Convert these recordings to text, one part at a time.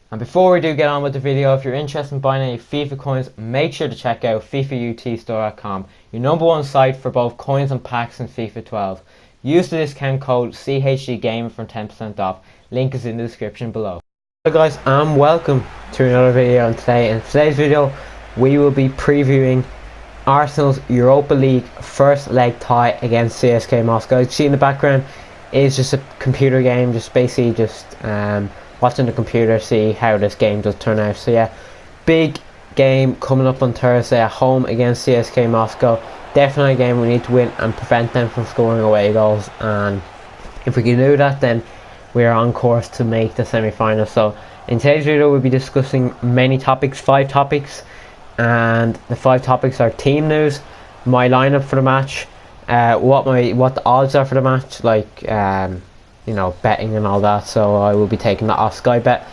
And before we do get on with the video, if you're interested in buying any FIFA coins, make sure to check out FIFAUTstore.com, your #1 site for both coins and packs in FIFA 12. Use the discount code CHGGamer for 10% off. Link is in the description below. Hello guys, and welcome to another video. And in today's video we will be previewing Arsenal's Europa League first leg tie against Cska Moscow. As you see in the background is just a computer game, just basically watching the computer, see how this game does turn out. So yeah, big game coming up on Thursday at home against Cska Moscow. Definitely a game we need to win and prevent them from scoring away goals, and if we can do that, then we are on course to make the semi-final. So in today's video we'll be discussing many topics, 5 topics, and the 5 topics are team news, my lineup for the match, what the odds are for the match, like betting and all that. So I will be taking that off Sky Bet,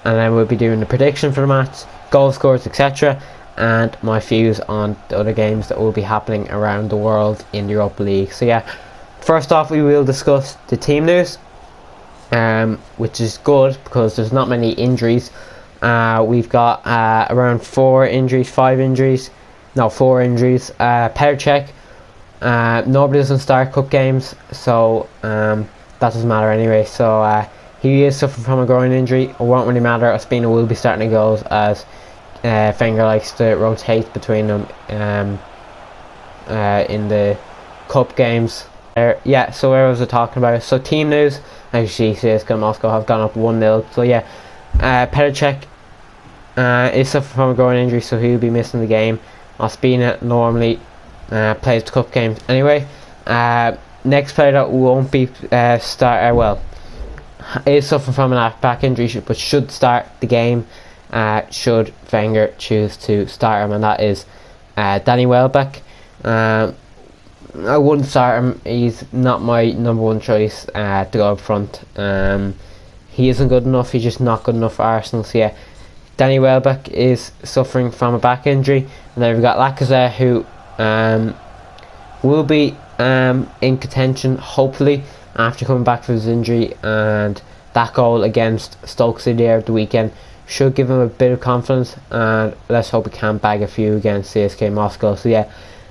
and then we'll be doing the prediction for the match, goal scores, etc., and my views on the other games that will be happening around the world in the Europa League. So yeah, first off we will discuss the team news, which is good because there's not many injuries. We've got around 4 injuries. Petr Cech, nobody doesn't start cup games, so that doesn't matter anyway. So he is suffering from a groin injury. It won't really matter. Ospina will be starting the goals, as Wenger likes to rotate between them in the cup games. So where was I talking about? So team news, as you see, CSKA Moscow have gone up 1-0. So yeah, Petr Cech is suffering from a groin injury, so he'll be missing the game. Ospina normally plays the cup games anyway. Next player that won't be is suffering from a back injury, but should start the game should Wenger choose to start him, and that is Danny Welbeck. I wouldn't start him. He's not my #1 choice to go up front. He isn't good enough. He's just not good enough for Arsenal. So yeah, Danny Welbeck is suffering from a back injury, and then we've got Cska, who will be in contention hopefully after coming back from his injury, and that goal against Stoke City there at the weekend should give him a bit of confidence, and let's hope he can bag a few against CSKA Moscow. So yeah,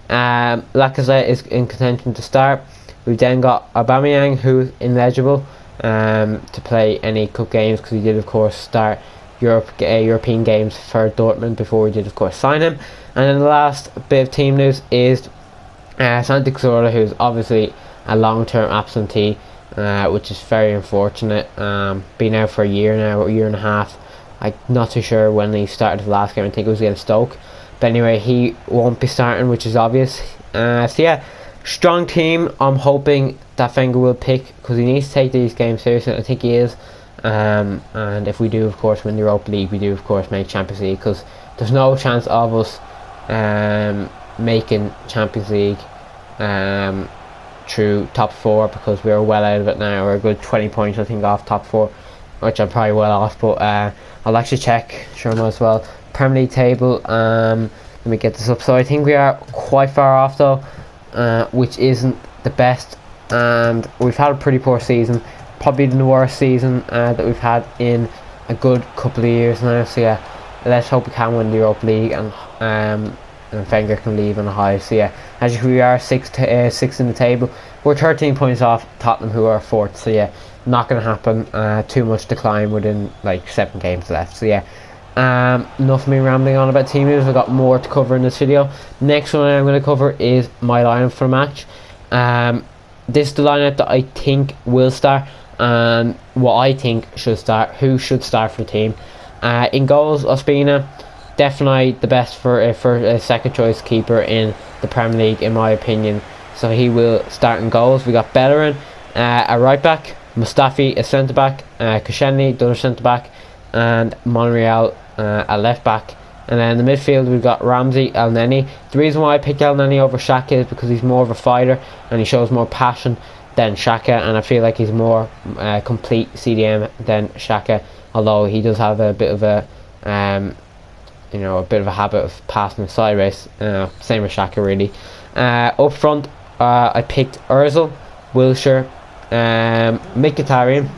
Cska is in contention to start. We've then got Aubameyang, who's ineligible to play any cup games, because he did of course start European games for Dortmund before we did of course sign him. And then the last bit of team news is Santi Cazorla, who's obviously a long-term absentee, which is very unfortunate. Been out for a year now, a year and a half. I'm not too sure when he started the last game. I think it was against Stoke, but anyway, he won't be starting, which is obvious. So yeah, strong team. I'm hoping that Wenger will pick, because he needs to take these games seriously. I think he is. And if we do of course win the Europa League, we do of course make Champions League, because there's no chance of us making Champions League through top 4, because we're well out of it now. We're a good 20 points I think off top 4, which I'm probably well off, but I'll actually check, sure I might as well. Premier League table, let me get this up. So I think we are quite far off though, which isn't the best, and we've had a pretty poor season, probably the worst season that we've had in a good couple of years now. So yeah, let's hope we can win the Europa League, and Wenger can leave on a high. So yeah, as you can, we are 6th in the table. We're 13 points off Tottenham, who are 4th. So yeah, not going to happen. Too much decline within like 7 games left. So yeah, enough of me rambling on about team news. I've got more to cover in this video. Next one I'm going to cover is my lineup for the match. This is the lineup that I think will start, and what I think should start, who should start for the team. In goals, Ospina, definitely the best for a second choice keeper in the Premier League in my opinion, so he will start in goals. We got Bellerin a right back, Mustafi a centre back, Koscielny the other centre back, and Monreal a left back. And then in the midfield we've got Ramsey, El Neni. The reason why I picked El Neni over Cska is because he's more of a fighter and he shows more passion than Cska, and I feel like he's more complete CDM than Cska, although he does have a bit of a habit of passing sideways, same as Cska really. Up front I picked Ozil, Wilshere, Mkhitaryan,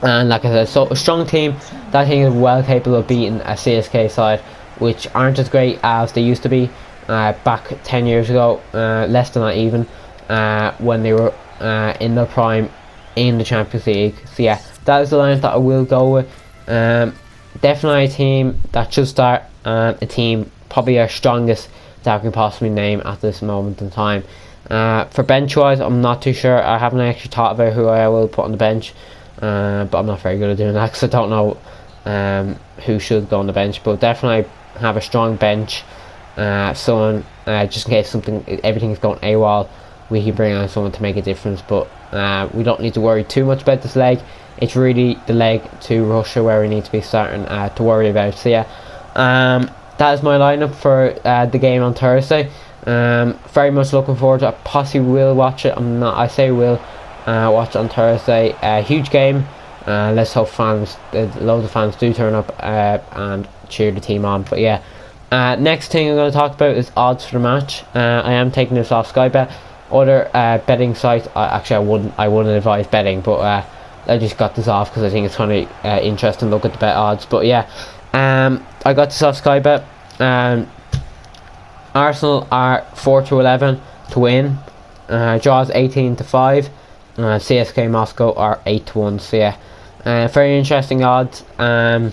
And like I said, so a strong team that I think is well capable of beating a CSK side, which aren't as great as they used to be back 10 years ago, less than that even, when they were in their prime in the Champions League. So yeah, that is the lineup that I will go with. Definitely a team that should start, and a team probably our strongest that I can possibly name at this moment in time. For bench wise, I'm not too sure. I haven't actually thought about who I will put on the bench, but I'm not very good at doing that because I don't know who should go on the bench. But definitely have a strong bench, someone just in case everything is going AWOL, we can bring on someone to make a difference. But we don't need to worry too much about this leg. It's really the leg to Russia where we need to be starting to worry about. So yeah, that is my lineup for the game on Thursday. Very much looking forward to it. I possibly will watch it. I say will watch it on Thursday. Huge game. Let's hope loads of fans do turn up and cheer the team on. But yeah, next thing I'm going to talk about is odds for the match. I am taking this off Sky. Other betting sites, actually I wouldn't advise betting, but I just got this off because I think it's kind of interesting to look at the bet odds. But yeah, I got this off Sky Bet. Arsenal are 4-11 to win. Draws 18-5. CSK Moscow are 8-1. So yeah, very interesting odds. I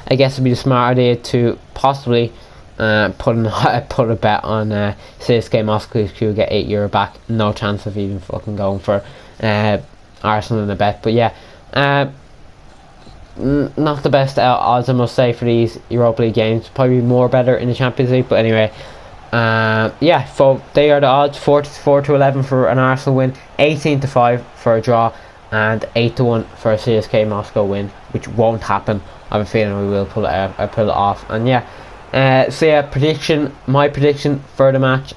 guess it'd be the smart idea to possibly put a bet on CSK Moscow to get €8 back. No chance of even fucking going for Arsenal in a bet. But yeah, not the best odds I must say for these Europa League games. Probably more better in the Champions League. But anyway, yeah, so they are the odds: 4-11 for an Arsenal win, 18-5 for a draw, and 8-1 for a CSK Moscow win, which won't happen. I have a feeling we will pull it off. And yeah, so yeah, my prediction for the match.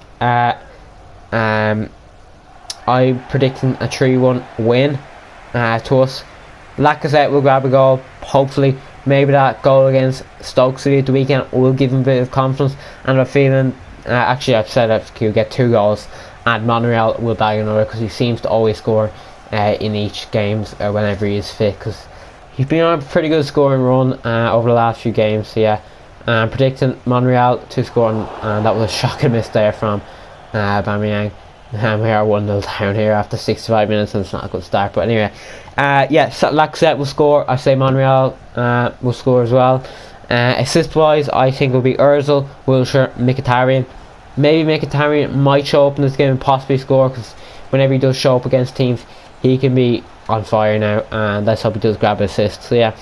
I'm predicting a 3-1 win to us. Lacazette will grab a goal, hopefully. Maybe that goal against Stoke City at the weekend will give him a bit of confidence. And I'm feeling, actually I've said that he'll get 2 goals, and Monreal will bag another because he seems to always score in each games whenever he is fit, because he's been on a pretty good scoring run over the last few games. So yeah, I'm predicting Monreal to score, and that was a shocking miss there from Aubameyang. We are 1-0 down here after 65 minutes, and it's not a good start. But anyway, yeah, Lacazette will score. I say Monreal will score as well. Assist wise, I think it will be Ozil, Wilshere, Mkhitaryan. Maybe Mkhitaryan might show up in this game and possibly score, because whenever he does show up against teams, he can be on fire now, and let's hope he does grab an assist. So yeah,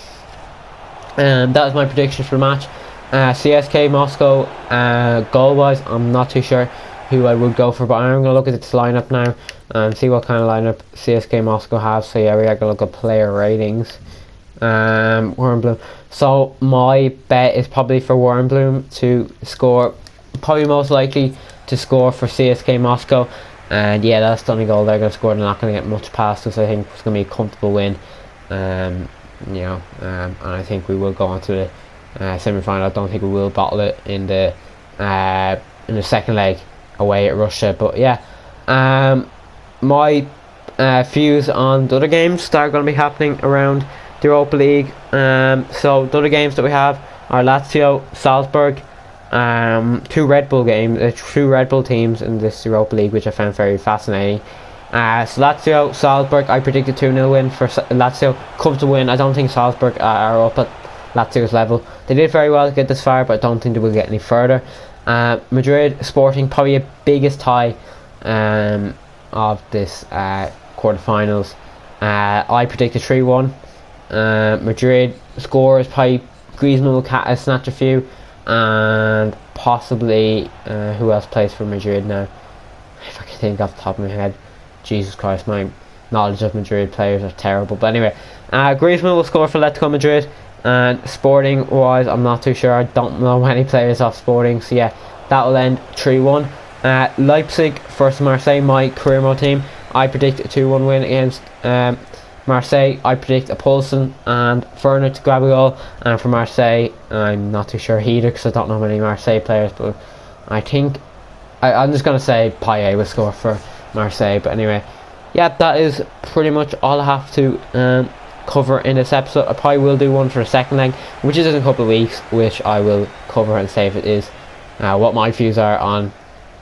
that is my prediction for the match. CSK Moscow, goal wise, I'm not too sure who I would go for, but I'm going to look at its lineup now and see what kind of lineup CSK Moscow has. So yeah, we are going to look at player ratings. Warmbloom. So my bet is probably for Warmbloom to score, probably most likely to score for CSK Moscow. And yeah, that's the only goal they're going to score. They're not going to get much past us. I think it's going to be a comfortable win. And I think we will go on to the semi-final. I don't think we will bottle it in the second leg away at Russia. But yeah, my views on the other games that are going to be happening around the Europa League. So the other games that we have are Lazio, Salzburg, 2 Red Bull games, 2 Red Bull teams in this Europa League, which I found very fascinating. So Lazio, Salzburg, I predicted 2-0 win for Lazio. Comfortable win. I don't think Salzburg are up at Lazio's level. They did very well to get this far, but I don't think they will get any further. Madrid, Sporting, probably a biggest tie of this quarterfinals. I predicted 3-1. Madrid scores, probably Griezmann will snatch a few, and possibly who else plays for Madrid now? If I can think off the top of my head. Jesus Christ, my knowledge of Madrid players are terrible. But anyway, Griezmann will score for Atletico Madrid. And Sporting wise, I'm not too sure. I don't know many players off Sporting. So yeah, that will end 3-1. Leipzig versus Marseille, my career mode team. I predict a 2-1 win against Marseille. I predict a Poulsen and Werner to grab a goal. And for Marseille, I'm not too sure either, because I don't know many Marseille players. But I think I'm just going to say Payet will score for Marseille. But anyway, yeah, that is pretty much all I have to cover in this episode. I probably will do one for a second leg, which is in a couple of weeks, which I will cover and say if it is what my views are on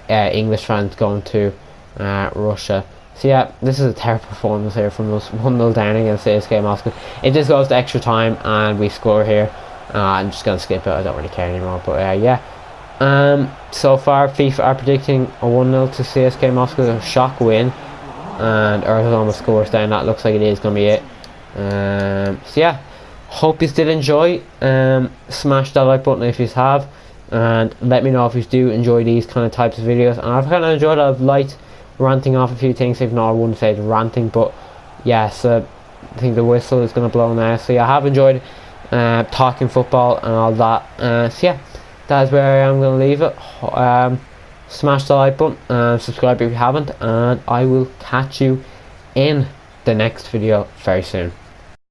English fans going to Russia. So yeah, this is a terrible performance here from us. 1-0 down against Cska Moscow. It just goes to extra time and we score here. I'm just going to skip it, I don't really care anymore. But yeah, so far FIFA are predicting a 1-0 to Cska Moscow, a shock win. And Arizona scores down, that looks like it is going to be it. So yeah, hope you still enjoy. Smash that like button if you have, and let me know if you do enjoy these kind of types of videos. And I've kind of enjoyed it. I've liked ranting off a few things, even though I wouldn't say it's ranting, but yeah, so I think the whistle is going to blow now. So yeah, I have enjoyed talking football and all that. So yeah, that is where I am going to leave it. Smash the like button and subscribe if you haven't, and I will catch you in the next video very soon.